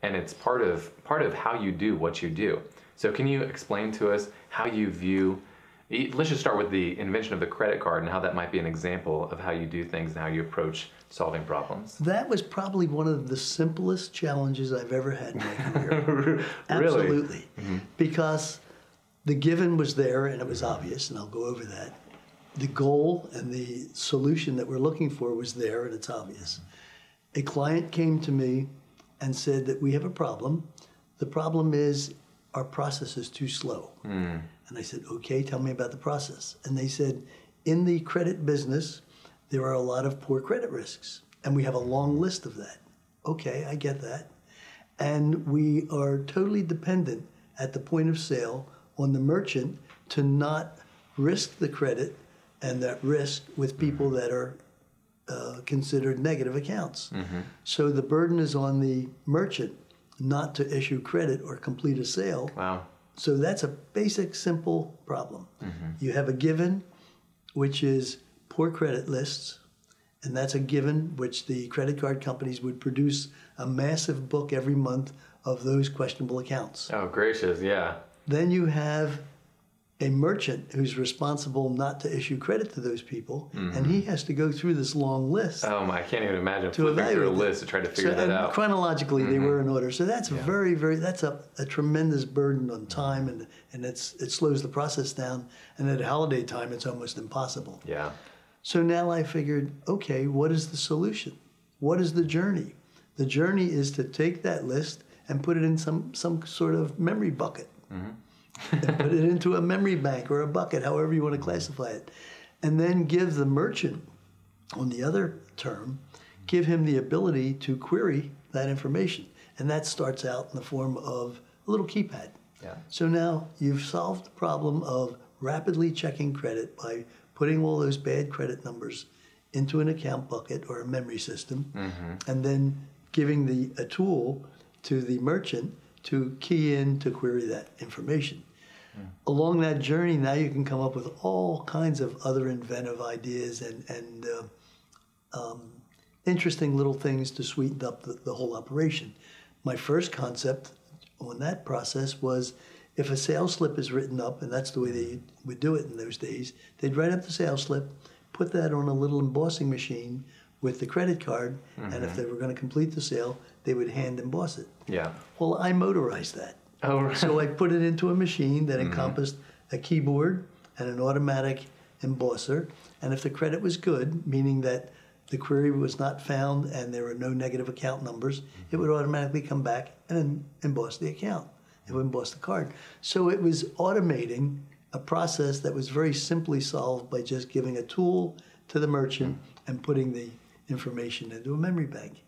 and it's part of how you do what you do. So can you explain to us how you view, let's just start with the invention of the credit card and how that might be an example of how you do things and how you approach solving problems. That was probably one of the simplest challenges I've ever had in my career. Really? Absolutely. Because the given was there and it was obvious, and I'll go over that. The goal and the solution that we're looking for was there and it's obvious. A client came to me and said that we have a problem. The problem is our process is too slow. And I said, okay, tell me about the process. And they said, in the credit business, there are a lot of poor credit risks, and we have a long list of that. Okay, I get that. And we are totally dependent at the point of sale on the merchant to not risk the credit and that risk with people that are considered negative accounts. So the burden is on the merchant not to issue credit or complete a sale. Wow. So that's a basic, simple problem. You have a given, which is poor credit lists, and that's a given which the credit card companies would produce a massive book every month of those questionable accounts. Oh, gracious, yeah. Then you have a merchant who's responsible not to issue credit to those people, and he has to go through this long list. Oh my, I can't even imagine flipping through a list to try to figure that out. Chronologically, they were in order. So that's that's a tremendous burden on time, and it slows the process down. And at holiday time, it's almost impossible. Yeah. So now I figured, okay, what is the solution? What is the journey? The journey is to take that list and put it in some sort of memory bucket. And put it into a memory bank or a bucket, however you want to classify it. And then give the merchant, on the other term, give him the ability to query that information. And that starts out in the form of a little keypad. Yeah. So now you've solved the problem of rapidly checking credit by putting all those bad credit numbers into an account bucket or a memory system, and then giving a tool to the merchant to key in to query that information. Along that journey, now you can come up with all kinds of other inventive ideas and interesting little things to sweeten up the whole operation. My first concept on that process was, if a sales slip is written up, and that's the way they would do it in those days, they'd write up the sales slip, put that on a little embossing machine with the credit card, and if they were going to complete the sale, they would hand emboss it. Yeah. Well, I motorized that. Oh, right. So I put it into a machine that encompassed a keyboard and an automatic embosser, and if the credit was good, meaning that the query was not found and there were no negative account numbers, it would automatically come back and emboss the account. It would emboss the card. So it was automating a process that was very simply solved by just giving a tool to the merchant and putting the information into a memory bank.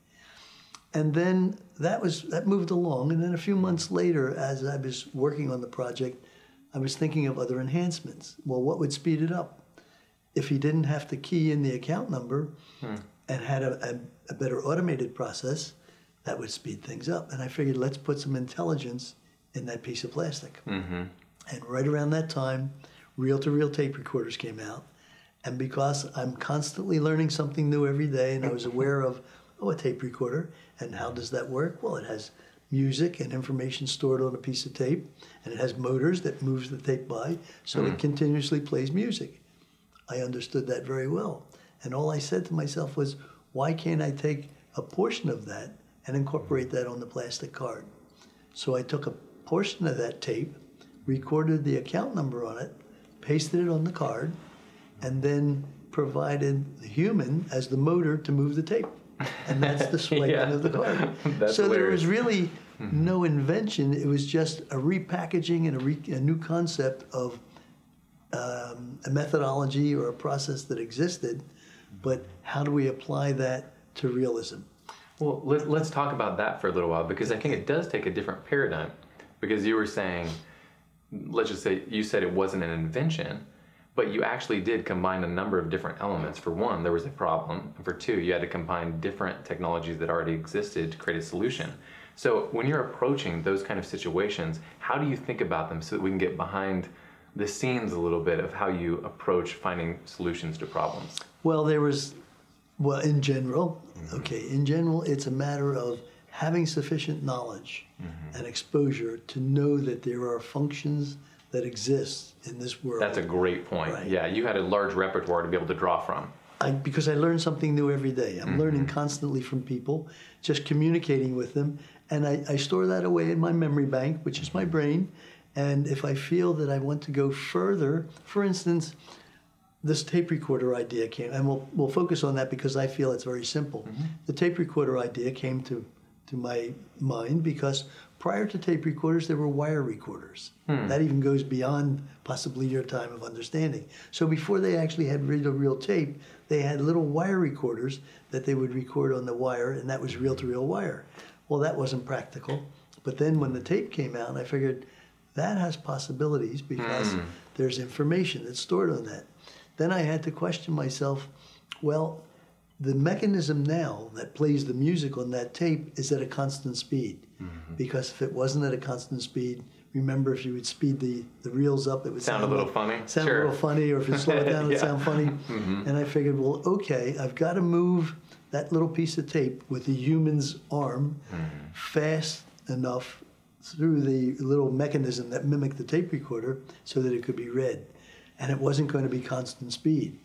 And then that moved along, and then a few months later, as I was working on the project, I was thinking of other enhancements. Well, what would speed it up? If he didn't have to key in the account number and had a better automated process, that would speed things up. And I figured, let's put some intelligence in that piece of plastic. And right around that time, reel-to-reel tape recorders came out. And because I'm constantly learning something new every day, and I was aware of, a tape recorder, and how does that work? Well, it has music and information stored on a piece of tape, and it has motors that moves the tape by, so it continuously plays music. I understood that very well. And all I said to myself was, why can't I take a portion of that and incorporate that on the plastic card? So I took a portion of that tape, recorded the account number on it, pasted it on the card, and then provided the human as the motor to move the tape. And that's the swiping of the card. So hilarious. There was really no invention. It was just a repackaging and a new concept of a methodology or a process that existed, but how do we apply that to realism? Well, let's talk about that for a little while, because I think it does take a different paradigm. Because you were saying, let's just say, you said it wasn't an invention, but you actually did combine a number of different elements. For one, there was a problem, and for two, you had to combine different technologies that already existed to create a solution. So when you're approaching those kind of situations, how do you think about them so that we can get behind the scenes a little bit of how you approach finding solutions to problems? Well, in general, in general, it's a matter of having sufficient knowledge and exposure to know that there are functions that exist in this world. That's a great point. Right. Yeah, you had a large repertoire to be able to draw from. Because I learn something new every day. I'm learning constantly from people, just communicating with them. And I store that away in my memory bank, which is my brain. And if I feel that I want to go further, for instance, this tape recorder idea came, and we'll focus on that because I feel it's very simple. The tape recorder idea came to my mind because prior to tape recorders, there were wire recorders. That even goes beyond possibly your time of understanding. So before they actually had reel-to-reel tape, they had little wire recorders that they would record on the wire, and that was reel-to-reel wire. Well, that wasn't practical. But then when the tape came out, I figured that has possibilities because there's information that's stored on that. Then I had to question myself, well, the mechanism now that plays the music on that tape is at a constant speed. Because if it wasn't at a constant speed, remember if you would speed the reels up, it would sound a little funny. Sound a little funny, or if you slow it down, it would sound funny. And I figured, well, okay, I've got to move that little piece of tape with the human's arm fast enough through the little mechanism that mimicked the tape recorder so that it could be read. And it wasn't going to be constant speed.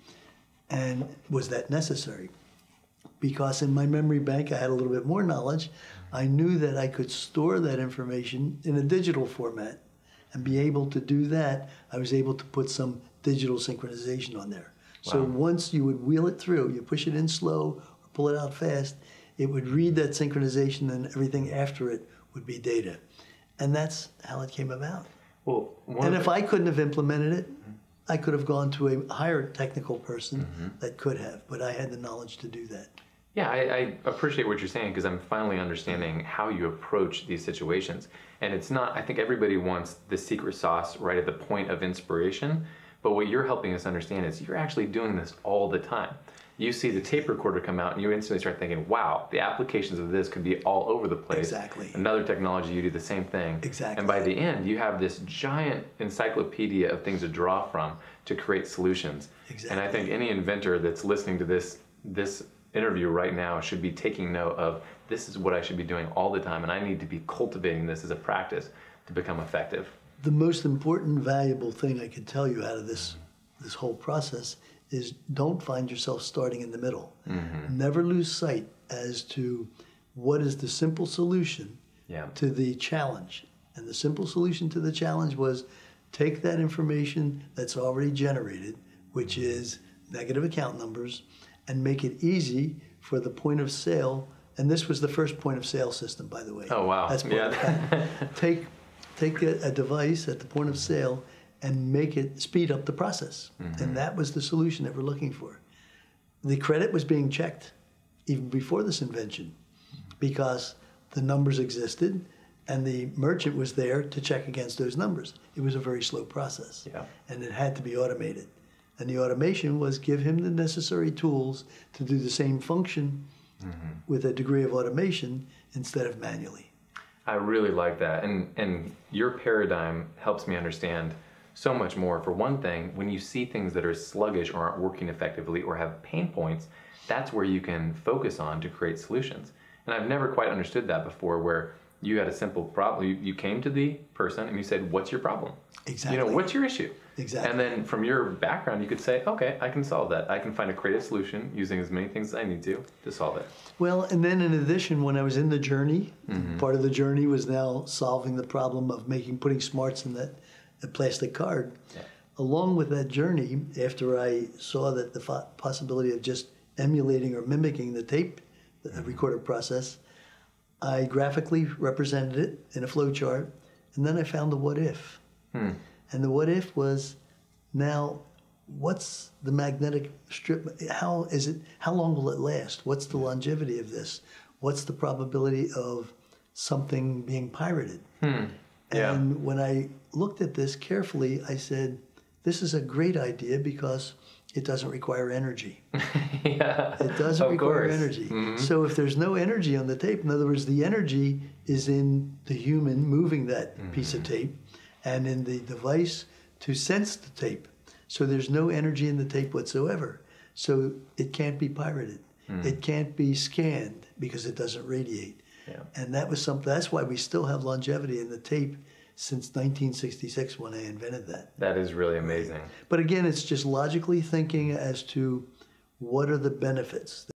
And was that necessary? Because in my memory bank, I had a little bit more knowledge. I knew that I could store that information in a digital format and be able to do that. I was able to put some digital synchronization on there. Wow. So once you would wheel it through, you push it in slow or pull it out fast, it would read that synchronization and everything after it would be data. And that's how it came about. Well, and if I couldn't have implemented it, I could have gone to a higher technical person that could have, but I had the knowledge to do that. Yeah, I appreciate what you're saying because I'm finally understanding how you approach these situations. And it's not, I think everybody wants the secret sauce right at the point of inspiration, but what you're helping us understand is you're actually doing this all the time. You see the tape recorder come out and you instantly start thinking, wow, the applications of this could be all over the place. Exactly. Another technology, you do the same thing. Exactly. And by the end, you have this giant encyclopedia of things to draw from to create solutions. Exactly. And I think any inventor that's listening to this interview right now should be taking note of this is what I should be doing all the time, and I need to be cultivating this as a practice to become effective. The most important, valuable thing I can tell you out of this whole process is don't find yourself starting in the middle. Never lose sight as to what is the simple solution to the challenge. And the simple solution to the challenge was take that information that's already generated, which is negative account numbers, and make it easy for the point of sale. And this was the first point of sale system, by the way. Oh, wow. That's take a device at the point of sale and make it speed up the process. And that was the solution that we're looking for. The credit was being checked even before this invention because the numbers existed and the merchant was there to check against those numbers. It was a very slow process. And it had to be automated. And the automation was give him the necessary tools to do the same function with a degree of automation instead of manually. I really like that. And your paradigm helps me understand so much more. For one thing, when you see things that are sluggish or aren't working effectively or have pain points, that's where you can focus on to create solutions. And I've never quite understood that before, where you had a simple problem. You came to the person and you said, what's your problem? Exactly. You know, what's your issue? Exactly. And then from your background, you could say, okay, I can solve that. I can find a creative solution using as many things as I need to solve it. Well, and then in addition, when I was in the journey, part of the journey was now solving the problem of putting smarts in that plastic card. Along with that journey, after I saw that the possibility of just emulating or mimicking the tape, the recorder process, I graphically represented it in a flow chart, and then I found the what if. And the what if was, now, what's the magnetic strip? How long will it last? What's the longevity of this? What's the probability of something being pirated? And when I looked at this carefully, I said, this is a great idea because it doesn't require energy. It doesn't require energy. So if there's no energy on the tape, in other words, the energy is in the human moving that piece of tape and in the device to sense the tape. So there's no energy in the tape whatsoever. So it can't be pirated. It can't be scanned because it doesn't radiate. Yeah. And that was something, that's why we still have longevity in the tape since 1966 when I invented that. That is really amazing. But again, it's just logically thinking as to what are the benefits.